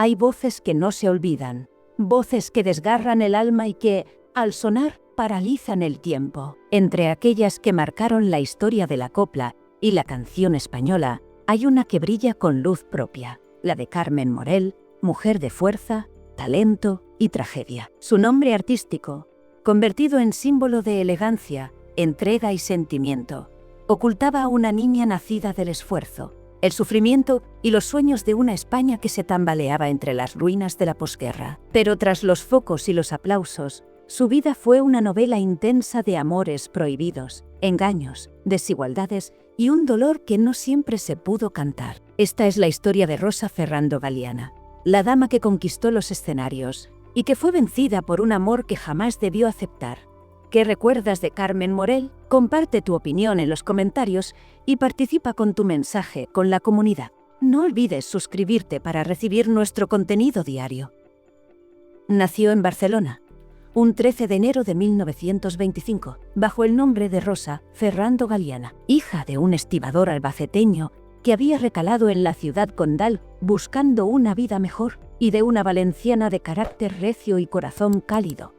Hay voces que no se olvidan, voces que desgarran el alma y que, al sonar, paralizan el tiempo. Entre aquellas que marcaron la historia de la copla y la canción española, hay una que brilla con luz propia, la de Carmen Morel, mujer de fuerza, talento y tragedia. Su nombre artístico, convertido en símbolo de elegancia, entrega y sentimiento, ocultaba a una niña nacida del esfuerzo, el sufrimiento y los sueños de una España que se tambaleaba entre las ruinas de la posguerra. Pero tras los focos y los aplausos, su vida fue una novela intensa de amores prohibidos, engaños, desigualdades y un dolor que no siempre se pudo cantar. Esta es la historia de Rosa Ferrando Galiana, la dama que conquistó los escenarios y que fue vencida por un amor que jamás debió aceptar. ¿Qué recuerdas de Carmen Morel? Comparte tu opinión en los comentarios y participa con tu mensaje con la comunidad. No olvides suscribirte para recibir nuestro contenido diario. Nació en Barcelona, un 13 de enero de 1925, bajo el nombre de Rosa Ferrando Galiana, hija de un estibador albaceteño que había recalado en la ciudad condal buscando una vida mejor, y de una valenciana de carácter recio y corazón cálido.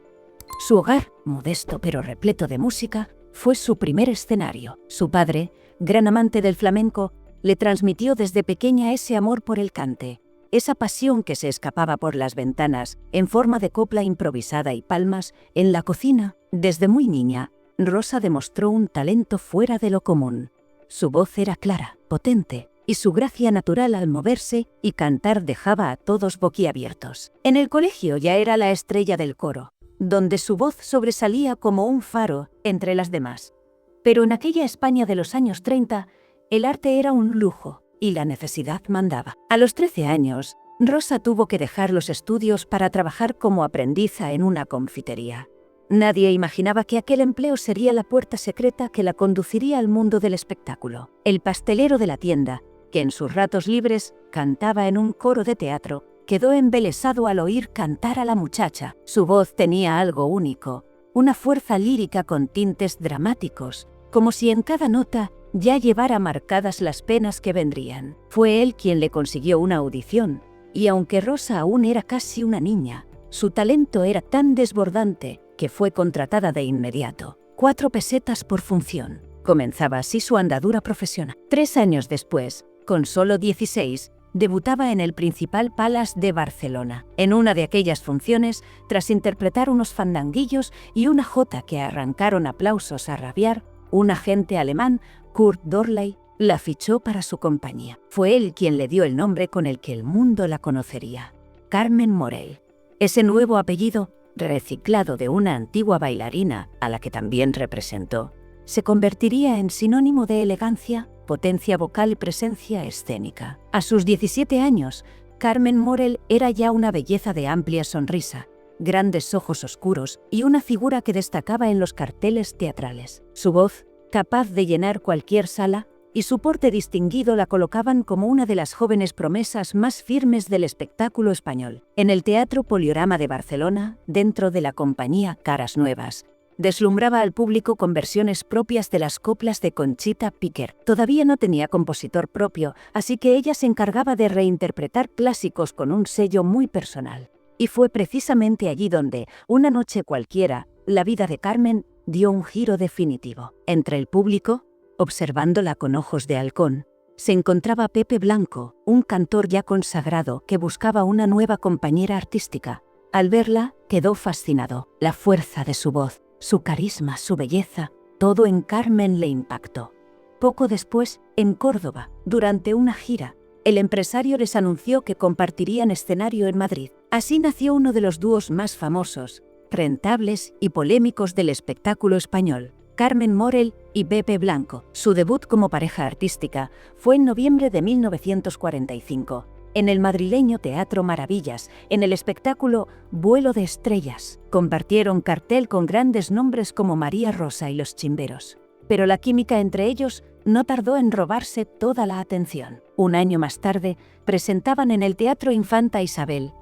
Su hogar, modesto pero repleto de música, fue su primer escenario. Su padre, gran amante del flamenco, le transmitió desde pequeña ese amor por el cante, esa pasión que se escapaba por las ventanas en forma de copla improvisada y palmas en la cocina. Desde muy niña, Rosa demostró un talento fuera de lo común. Su voz era clara, potente, y su gracia natural al moverse y cantar dejaba a todos boquiabiertos. En el colegio ya era la estrella del coro, donde su voz sobresalía como un faro entre las demás. Pero en aquella España de los años 30, el arte era un lujo y la necesidad mandaba. A los 13 años, Rosa tuvo que dejar los estudios para trabajar como aprendiza en una confitería. Nadie imaginaba que aquel empleo sería la puerta secreta que la conduciría al mundo del espectáculo. El pastelero de la tienda, que en sus ratos libres cantaba en un coro de teatro, quedó embelesado al oír cantar a la muchacha. Su voz tenía algo único, una fuerza lírica con tintes dramáticos, como si en cada nota ya llevara marcadas las penas que vendrían. Fue él quien le consiguió una audición, y aunque Rosa aún era casi una niña, su talento era tan desbordante que fue contratada de inmediato. 4 pesetas por función. Comenzaba así su andadura profesional. 3 años después, con solo 16, debutaba en el Principal Palace de Barcelona. En una de aquellas funciones, tras interpretar unos fandanguillos y una jota que arrancaron aplausos a rabiar, un agente alemán, Kurt Dorley, la fichó para su compañía. Fue él quien le dio el nombre con el que el mundo la conocería: Carmen Morel. Ese nuevo apellido, reciclado de una antigua bailarina a la que también representó, se convertiría en sinónimo de elegancia, potencia vocal y presencia escénica. A sus 17 años, Carmen Morel era ya una belleza de amplia sonrisa, grandes ojos oscuros y una figura que destacaba en los carteles teatrales. Su voz, capaz de llenar cualquier sala, y su porte distinguido la colocaban como una de las jóvenes promesas más firmes del espectáculo español. En el Teatro Poliorama de Barcelona, dentro de la compañía Caras Nuevas, deslumbraba al público con versiones propias de las coplas de Conchita Piquer. Todavía no tenía compositor propio, así que ella se encargaba de reinterpretar clásicos con un sello muy personal. Y fue precisamente allí donde, una noche cualquiera, la vida de Carmen dio un giro definitivo. Entre el público, observándola con ojos de halcón, se encontraba Pepe Blanco, un cantor ya consagrado que buscaba una nueva compañera artística. Al verla, quedó fascinado. La fuerza de su voz, su carisma, su belleza, todo en Carmen le impactó. Poco después, en Córdoba, durante una gira, el empresario les anunció que compartirían escenario en Madrid. Así nació uno de los dúos más famosos, rentables y polémicos del espectáculo español: Carmen Morel y Pepe Blanco. Su debut como pareja artística fue en noviembre de 1945, en el madrileño Teatro Maravillas, en el espectáculo Vuelo de Estrellas. Compartieron cartel con grandes nombres como María Rosa y Los Chimberos, pero la química entre ellos no tardó en robarse toda la atención. Un año más tarde, presentaban en el Teatro Infanta Isabel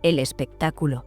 el espectáculo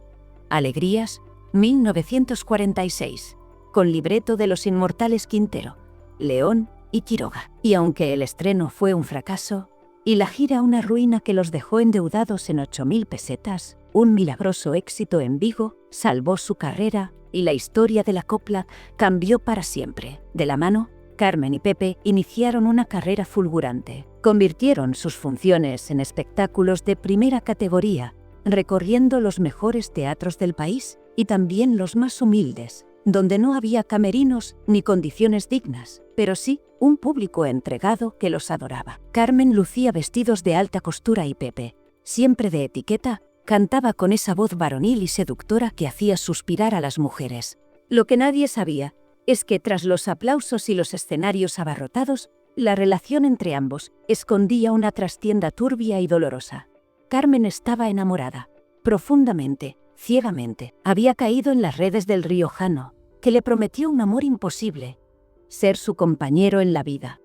Alegrías, 1946, con libreto de los inmortales Quintero, León y Quiroga. Y aunque el estreno fue un fracaso, y la gira una ruina que los dejó endeudados en 8.000 pesetas. Un milagroso éxito en Vigo salvó su carrera y la historia de la copla cambió para siempre. De la mano, Carmen y Pepe iniciaron una carrera fulgurante. Convirtieron sus funciones en espectáculos de primera categoría, recorriendo los mejores teatros del país y también los más humildes, donde no había camerinos ni condiciones dignas, pero sí un público entregado que los adoraba. Carmen lucía vestidos de alta costura y Pepe, siempre de etiqueta, cantaba con esa voz varonil y seductora que hacía suspirar a las mujeres. Lo que nadie sabía es que tras los aplausos y los escenarios abarrotados, la relación entre ambos escondía una trastienda turbia y dolorosa. Carmen estaba enamorada, profundamente, ciegamente. Había caído en las redes del riojano, que le prometió un amor imposible, ser su compañero en la vida.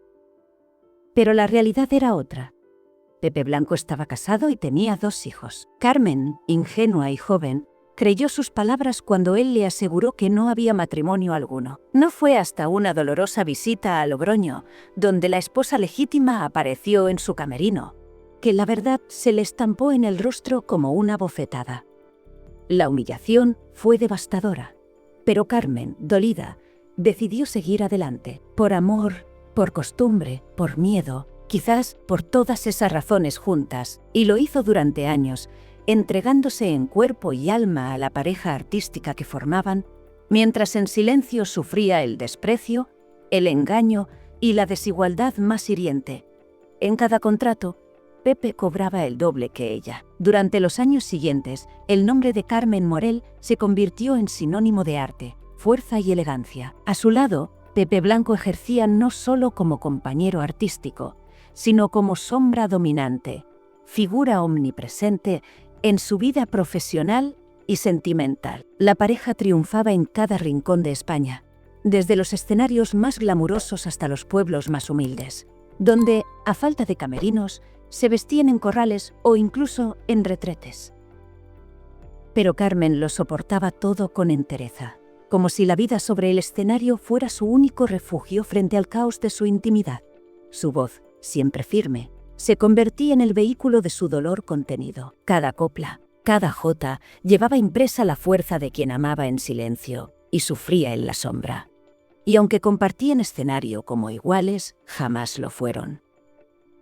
Pero la realidad era otra. Pepe Blanco estaba casado y tenía 2 hijos. Carmen, ingenua y joven, creyó sus palabras cuando él le aseguró que no había matrimonio alguno. No fue hasta una dolorosa visita a Logroño, donde la esposa legítima apareció en su camerino, que la verdad se le estampó en el rostro como una bofetada. La humillación fue devastadora, pero Carmen, dolida, decidió seguir adelante, por amor, por costumbre, por miedo, quizás por todas esas razones juntas, y lo hizo durante años, entregándose en cuerpo y alma a la pareja artística que formaban, mientras en silencio sufría el desprecio, el engaño y la desigualdad más hiriente. En cada contrato, Pepe cobraba el doble que ella. Durante los años siguientes, el nombre de Carmen Morel se convirtió en sinónimo de arte, fuerza y elegancia. A su lado, Pepe Blanco ejercía no solo como compañero artístico, sino como sombra dominante, figura omnipresente en su vida profesional y sentimental. La pareja triunfaba en cada rincón de España, desde los escenarios más glamurosos hasta los pueblos más humildes, donde, a falta de camerinos, se vestían en corrales o incluso en retretes. Pero Carmen lo soportaba todo con entereza, como si la vida sobre el escenario fuera su único refugio frente al caos de su intimidad. Su voz, siempre firme, se convertía en el vehículo de su dolor contenido. Cada copla, cada jota, llevaba impresa la fuerza de quien amaba en silencio y sufría en la sombra. Y aunque compartían escenario como iguales, jamás lo fueron.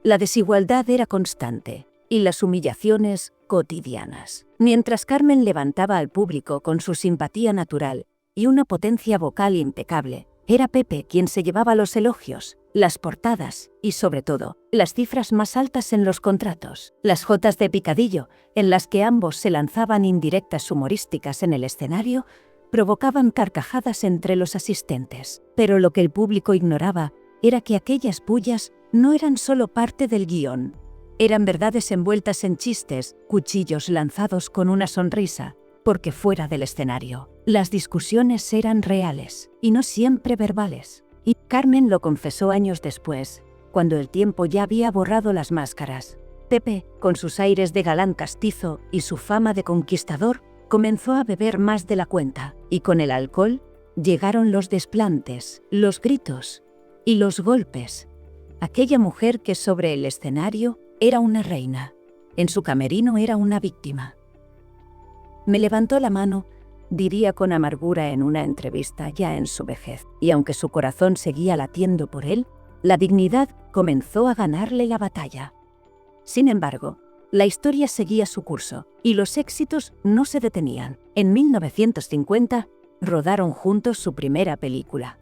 La desigualdad era constante y las humillaciones cotidianas. Mientras Carmen levantaba al público con su simpatía natural y una potencia vocal impecable, era Pepe quien se llevaba los elogios, las portadas y, sobre todo, las cifras más altas en los contratos. Las jotas de picadillo, en las que ambos se lanzaban indirectas humorísticas en el escenario, provocaban carcajadas entre los asistentes. Pero lo que el público ignoraba era que aquellas pullas no eran solo parte del guión. Eran verdades envueltas en chistes, cuchillos lanzados con una sonrisa, porque fuera del escenario, las discusiones eran reales y no siempre verbales. Y Carmen lo confesó años después, cuando el tiempo ya había borrado las máscaras. Pepe, con sus aires de galán castizo y su fama de conquistador, comenzó a beber más de la cuenta, y con el alcohol llegaron los desplantes, los gritos y los golpes. Aquella mujer que sobre el escenario era una reina, en su camerino era una víctima. Me levantó la mano, diría con amargura en una entrevista ya en su vejez, y aunque su corazón seguía latiendo por él, la dignidad comenzó a ganarle la batalla. Sin embargo, la historia seguía su curso, y los éxitos no se detenían. En 1950, rodaron juntos su primera película.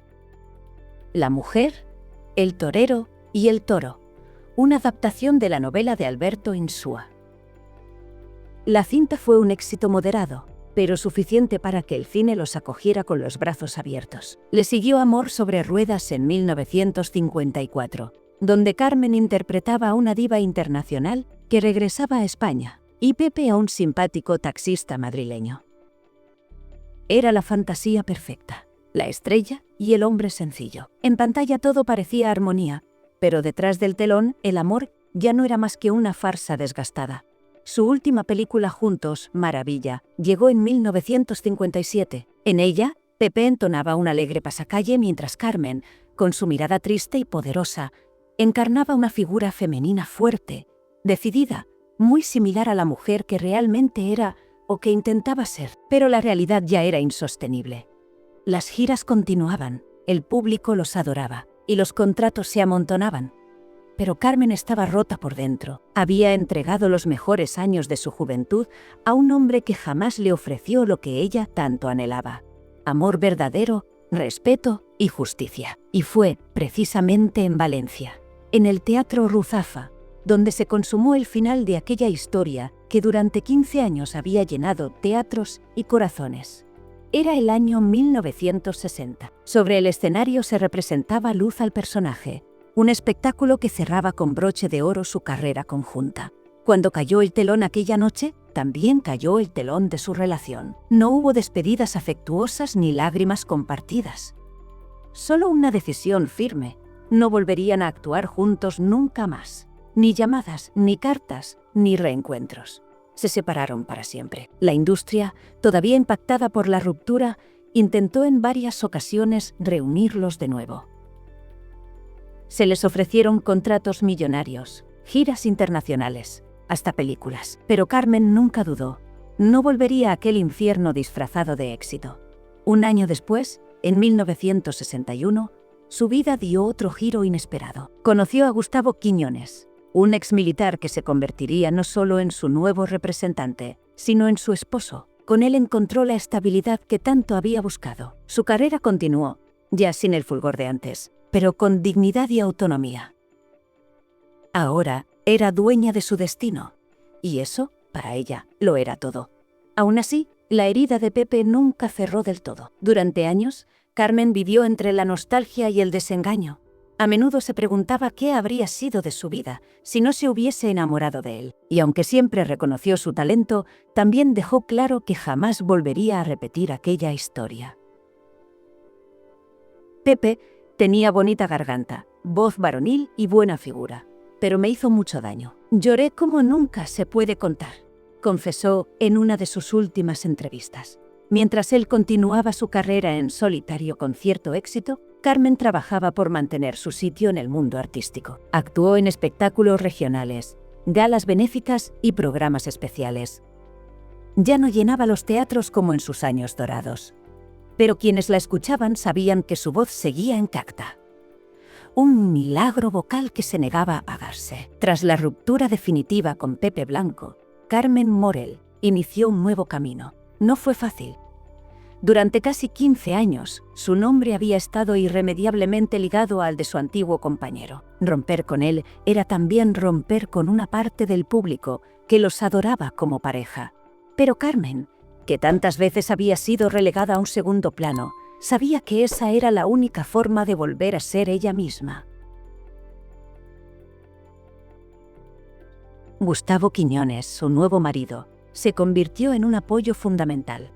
La mujer, el torero y el toro, una adaptación de la novela de Alberto Insúa. La cinta fue un éxito moderado, pero suficiente para que el cine los acogiera con los brazos abiertos. Le siguió Amor sobre ruedas en 1954, donde Carmen interpretaba a una diva internacional que regresaba a España, y Pepe a un simpático taxista madrileño. Era la fantasía perfecta, la estrella y el hombre sencillo. En pantalla todo parecía armonía, pero detrás del telón el amor ya no era más que una farsa desgastada. Su última película juntos, Maravilla, llegó en 1957. En ella, Pepe entonaba un alegre pasacalle mientras Carmen, con su mirada triste y poderosa, encarnaba una figura femenina fuerte, decidida, muy similar a la mujer que realmente era o que intentaba ser. Pero la realidad ya era insostenible. Las giras continuaban, el público los adoraba y los contratos se amontonaban. Pero Carmen estaba rota por dentro. Había entregado los mejores años de su juventud a un hombre que jamás le ofreció lo que ella tanto anhelaba: amor verdadero, respeto y justicia. Y fue, precisamente en Valencia, en el Teatro Ruzafa, donde se consumó el final de aquella historia que durante 15 años había llenado teatros y corazones. Era el año 1960. Sobre el escenario se representaba luz al personaje, un espectáculo que cerraba con broche de oro su carrera conjunta. Cuando cayó el telón aquella noche, también cayó el telón de su relación. No hubo despedidas afectuosas ni lágrimas compartidas. Solo una decisión firme: no volverían a actuar juntos nunca más. Ni llamadas, ni cartas, ni reencuentros. Se separaron para siempre. La industria, todavía impactada por la ruptura, intentó en varias ocasiones reunirlos de nuevo. Se les ofrecieron contratos millonarios, giras internacionales, hasta películas. Pero Carmen nunca dudó. No volvería a aquel infierno disfrazado de éxito. Un año después, en 1961, su vida dio otro giro inesperado. Conoció a Gustavo Quiñones, un exmilitar que se convertiría no solo en su nuevo representante, sino en su esposo. Con él encontró la estabilidad que tanto había buscado. Su carrera continuó, ya sin el fulgor de antes, pero con dignidad y autonomía. Ahora era dueña de su destino, y eso, para ella, lo era todo. Aún así, la herida de Pepe nunca cerró del todo. Durante años, Carmen vivió entre la nostalgia y el desengaño. A menudo se preguntaba qué habría sido de su vida si no se hubiese enamorado de él. Y aunque siempre reconoció su talento, también dejó claro que jamás volvería a repetir aquella historia. Pepe tenía bonita garganta, voz varonil y buena figura, pero me hizo mucho daño. Lloré como nunca se puede contar, confesó en una de sus últimas entrevistas. Mientras él continuaba su carrera en solitario con cierto éxito, Carmen trabajaba por mantener su sitio en el mundo artístico. Actuó en espectáculos regionales, galas benéficas y programas especiales. Ya no llenaba los teatros como en sus años dorados, pero quienes la escuchaban sabían que su voz seguía intacta. Un milagro vocal que se negaba a apagarse. Tras la ruptura definitiva con Pepe Blanco, Carmen Morel inició un nuevo camino. No fue fácil. Durante casi 15 años, su nombre había estado irremediablemente ligado al de su antiguo compañero. Romper con él era también romper con una parte del público que los adoraba como pareja. Pero Carmen, que tantas veces había sido relegada a un segundo plano, sabía que esa era la única forma de volver a ser ella misma. Gustavo Quiñones, su nuevo marido, se convirtió en un apoyo fundamental.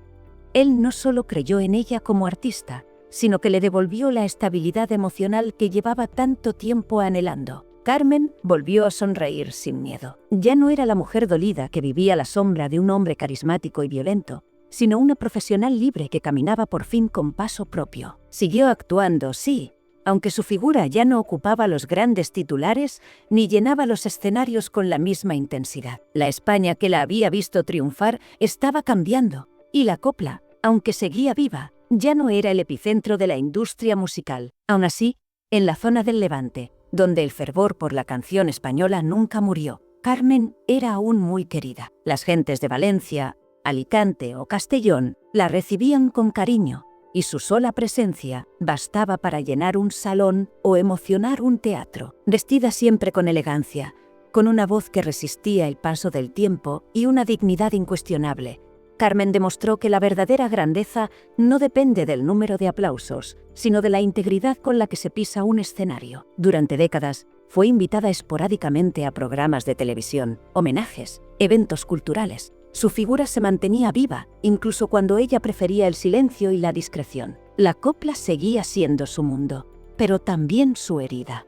Él no solo creyó en ella como artista, sino que le devolvió la estabilidad emocional que llevaba tanto tiempo anhelando. Carmen volvió a sonreír sin miedo. Ya no era la mujer dolida que vivía a la sombra de un hombre carismático y violento, sino una profesional libre que caminaba por fin con paso propio. Siguió actuando, sí, aunque su figura ya no ocupaba los grandes titulares ni llenaba los escenarios con la misma intensidad. La España que la había visto triunfar estaba cambiando, y la copla, aunque seguía viva, ya no era el epicentro de la industria musical. Aún así, en la zona del Levante, donde el fervor por la canción española nunca murió, Carmen era aún muy querida. Las gentes de Valencia, Alicante o Castellón la recibían con cariño, y su sola presencia bastaba para llenar un salón o emocionar un teatro. Vestida siempre con elegancia, con una voz que resistía el paso del tiempo y una dignidad incuestionable, Carmen demostró que la verdadera grandeza no depende del número de aplausos, sino de la integridad con la que se pisa un escenario. Durante décadas, fue invitada esporádicamente a programas de televisión, homenajes, eventos culturales. Su figura se mantenía viva, incluso cuando ella prefería el silencio y la discreción. La copla seguía siendo su mundo, pero también su herida.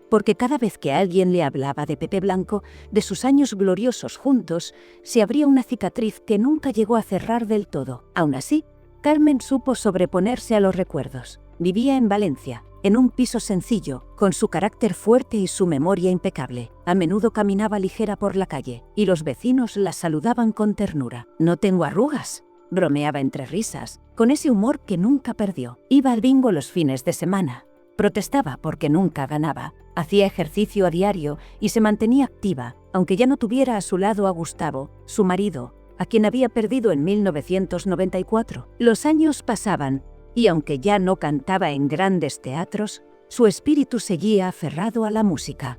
Porque cada vez que alguien le hablaba de Pepe Blanco, de sus años gloriosos juntos, se abría una cicatriz que nunca llegó a cerrar del todo. Aún así, Carmen supo sobreponerse a los recuerdos. Vivía en Valencia, en un piso sencillo, con su carácter fuerte y su memoria impecable. A menudo caminaba ligera por la calle, y los vecinos la saludaban con ternura. «No tengo arrugas», bromeaba entre risas, con ese humor que nunca perdió. Iba al bingo los fines de semana. Protestaba porque nunca ganaba. Hacía ejercicio a diario y se mantenía activa, aunque ya no tuviera a su lado a Gustavo, su marido, a quien había perdido en 1994. Los años pasaban, y aunque ya no cantaba en grandes teatros, su espíritu seguía aferrado a la música.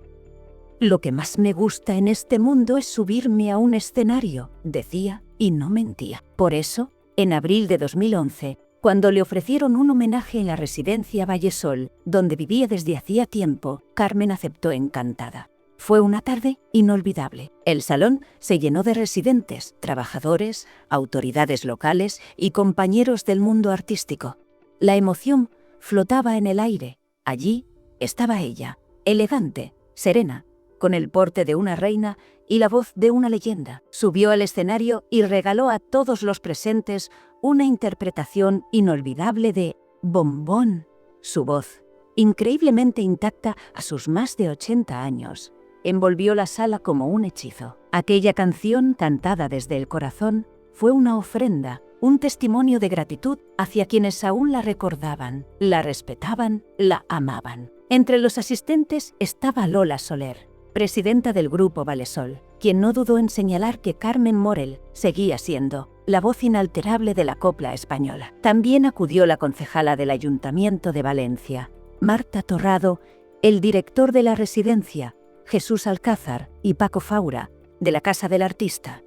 «Lo que más me gusta en este mundo es subirme a un escenario», decía, y no mentía. Por eso, en abril de 2011, cuando le ofrecieron un homenaje en la residencia Vallesol, donde vivía desde hacía tiempo, Carmen aceptó encantada. Fue una tarde inolvidable. El salón se llenó de residentes, trabajadores, autoridades locales y compañeros del mundo artístico. La emoción flotaba en el aire. Allí estaba ella, elegante, serena, con el porte de una reina y la voz de una leyenda. Subió al escenario y regaló a todos los presentes una interpretación inolvidable de Bombón. Su voz, increíblemente intacta a sus más de 80 años, envolvió la sala como un hechizo. Aquella canción, cantada desde el corazón, fue una ofrenda, un testimonio de gratitud hacia quienes aún la recordaban, la respetaban, la amaban. Entre los asistentes estaba Lola Soler, presidenta del grupo Vallesol, quien no dudó en señalar que Carmen Morel seguía siendo la voz inalterable de la copla española. También acudió la concejala del Ayuntamiento de Valencia, Marta Torrado, el director de la residencia, Jesús Alcázar, y Paco Faura, de la Casa del Artista,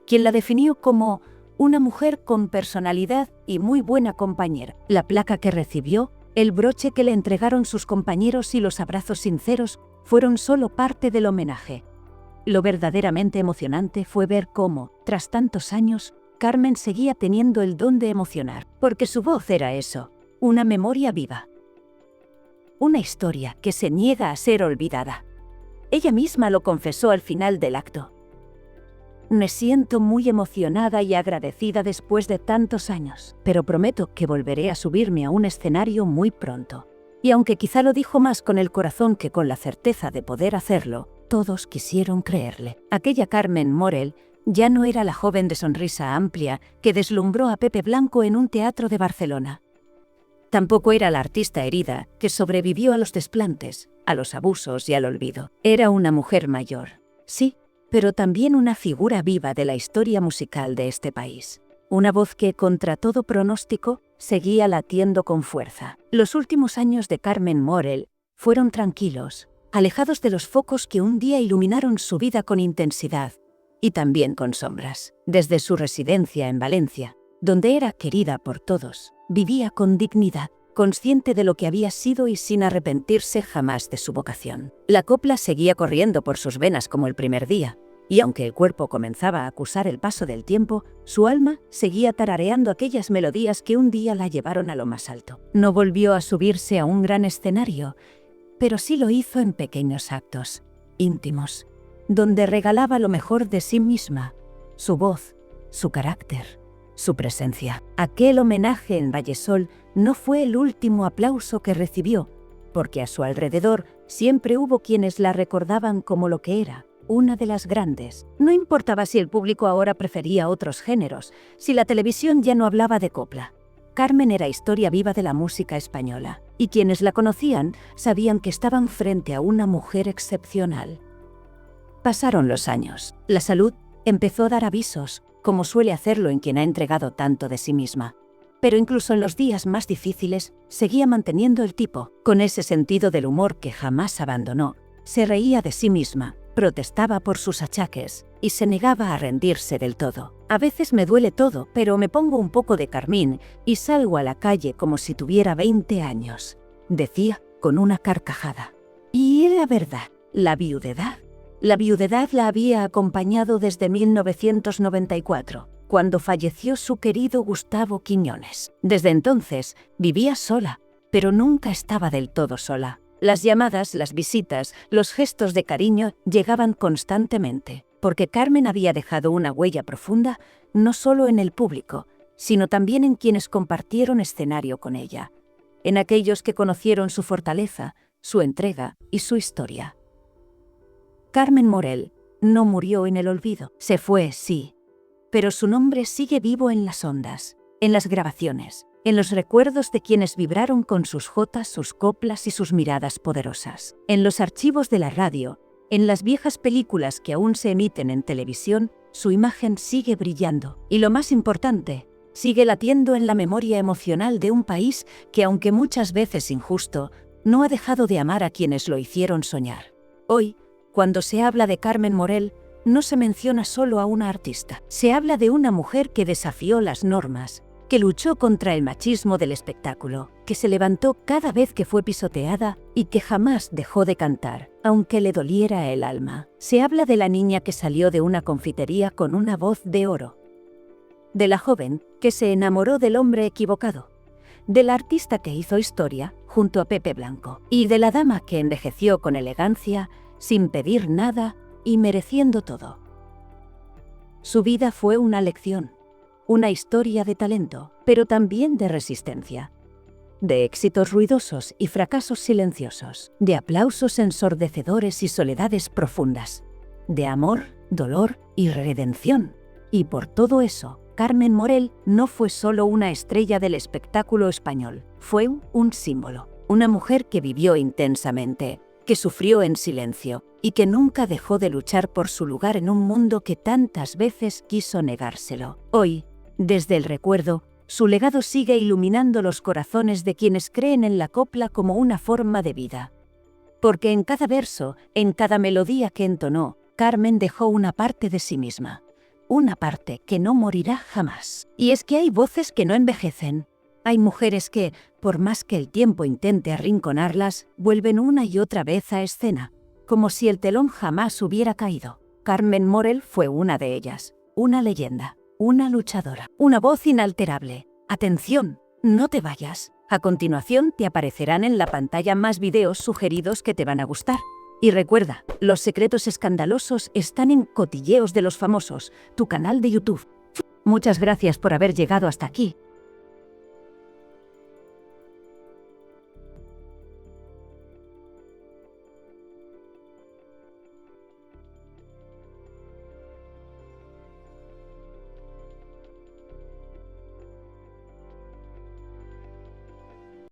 quien la definió como una mujer con personalidad y muy buena compañera. La placa que recibió, el broche que le entregaron sus compañeros y los abrazos sinceros fueron solo parte del homenaje. Lo verdaderamente emocionante fue ver cómo, tras tantos años, Carmen seguía teniendo el don de emocionar, porque su voz era eso, una memoria viva. Una historia que se niega a ser olvidada. Ella misma lo confesó al final del acto. «Me siento muy emocionada y agradecida después de tantos años, pero prometo que volveré a subirme a un escenario muy pronto». Y aunque quizá lo dijo más con el corazón que con la certeza de poder hacerlo, todos quisieron creerle. Aquella Carmen Morel ya no era la joven de sonrisa amplia que deslumbró a Pepe Blanco en un teatro de Barcelona. Tampoco era la artista herida que sobrevivió a los desplantes, a los abusos y al olvido. Era una mujer mayor, sí, pero también una figura viva de la historia musical de este país. Una voz que, contra todo pronóstico, seguía latiendo con fuerza. Los últimos años de Carmen Morel fueron tranquilos, alejados de los focos que un día iluminaron su vida con intensidad y también con sombras. Desde su residencia en Valencia, donde era querida por todos, vivía con dignidad, consciente de lo que había sido y sin arrepentirse jamás de su vocación. La copla seguía corriendo por sus venas como el primer día, y aunque el cuerpo comenzaba a acusar el paso del tiempo, su alma seguía tarareando aquellas melodías que un día la llevaron a lo más alto. No volvió a subirse a un gran escenario, pero sí lo hizo en pequeños actos, íntimos, donde regalaba lo mejor de sí misma, su voz, su carácter, su presencia. Aquel homenaje en Vallesol no fue el último aplauso que recibió, porque a su alrededor siempre hubo quienes la recordaban como lo que era, una de las grandes. No importaba si el público ahora prefería otros géneros, si la televisión ya no hablaba de copla. Carmen era historia viva de la música española, y quienes la conocían sabían que estaban frente a una mujer excepcional. Pasaron los años. La salud empezó a dar avisos, como suele hacerlo en quien ha entregado tanto de sí misma. Pero incluso en los días más difíciles, seguía manteniendo el tipo, con ese sentido del humor que jamás abandonó. Se reía de sí misma, protestaba por sus achaques y se negaba a rendirse del todo. «A veces me duele todo, pero me pongo un poco de carmín y salgo a la calle como si tuviera 20 años», decía con una carcajada. Y era verdad, la viudedad. La viudedad la había acompañado desde 1994, cuando falleció su querido Gustavo Quiñones. Desde entonces vivía sola, pero nunca estaba del todo sola. Las llamadas, las visitas, los gestos de cariño llegaban constantemente, porque Carmen había dejado una huella profunda no solo en el público, sino también en quienes compartieron escenario con ella. en aquellos que conocieron su fortaleza, su entrega y su historia. Carmen Morel no murió en el olvido. Se fue, sí, pero su nombre sigue vivo en las ondas, en las grabaciones, en los recuerdos de quienes vibraron con sus jotas, sus coplas y sus miradas poderosas, en los archivos de la radio, en las viejas películas que aún se emiten en televisión. Su imagen sigue brillando y, lo más importante, sigue latiendo en la memoria emocional de un país que, aunque muchas veces injusto, no ha dejado de amar a quienes lo hicieron soñar. Hoy, cuando se habla de Carmen Morel, no se menciona solo a una artista. Se habla de una mujer que desafió las normas, que luchó contra el machismo del espectáculo, que se levantó cada vez que fue pisoteada y que jamás dejó de cantar, aunque le doliera el alma. Se habla de la niña que salió de una confitería con una voz de oro, de la joven que se enamoró del hombre equivocado, de la artista que hizo historia junto a Pepe Blanco, y de la dama que envejeció con elegancia, sin pedir nada y mereciendo todo. Su vida fue una lección, una historia de talento, pero también de resistencia, de éxitos ruidosos y fracasos silenciosos, de aplausos ensordecedores y soledades profundas, de amor, dolor y redención. Y por todo eso, Carmen Morel no fue solo una estrella del espectáculo español, fue un símbolo, una mujer que vivió intensamente, que sufrió en silencio y que nunca dejó de luchar por su lugar en un mundo que tantas veces quiso negárselo. Hoy, desde el recuerdo, su legado sigue iluminando los corazones de quienes creen en la copla como una forma de vida. Porque en cada verso, en cada melodía que entonó, Carmen dejó una parte de sí misma, una parte que no morirá jamás. Y es que hay voces que no envejecen. Hay mujeres que, por más que el tiempo intente arrinconarlas, vuelven una y otra vez a escena, como si el telón jamás hubiera caído. Carmen Morel fue una de ellas, una leyenda. Una luchadora, una voz inalterable. Atención, no te vayas. A continuación te aparecerán en la pantalla más videos sugeridos que te van a gustar. Y recuerda, los secretos escandalosos están en Cotilleos de los Famosos, tu canal de YouTube. Muchas gracias por haber llegado hasta aquí.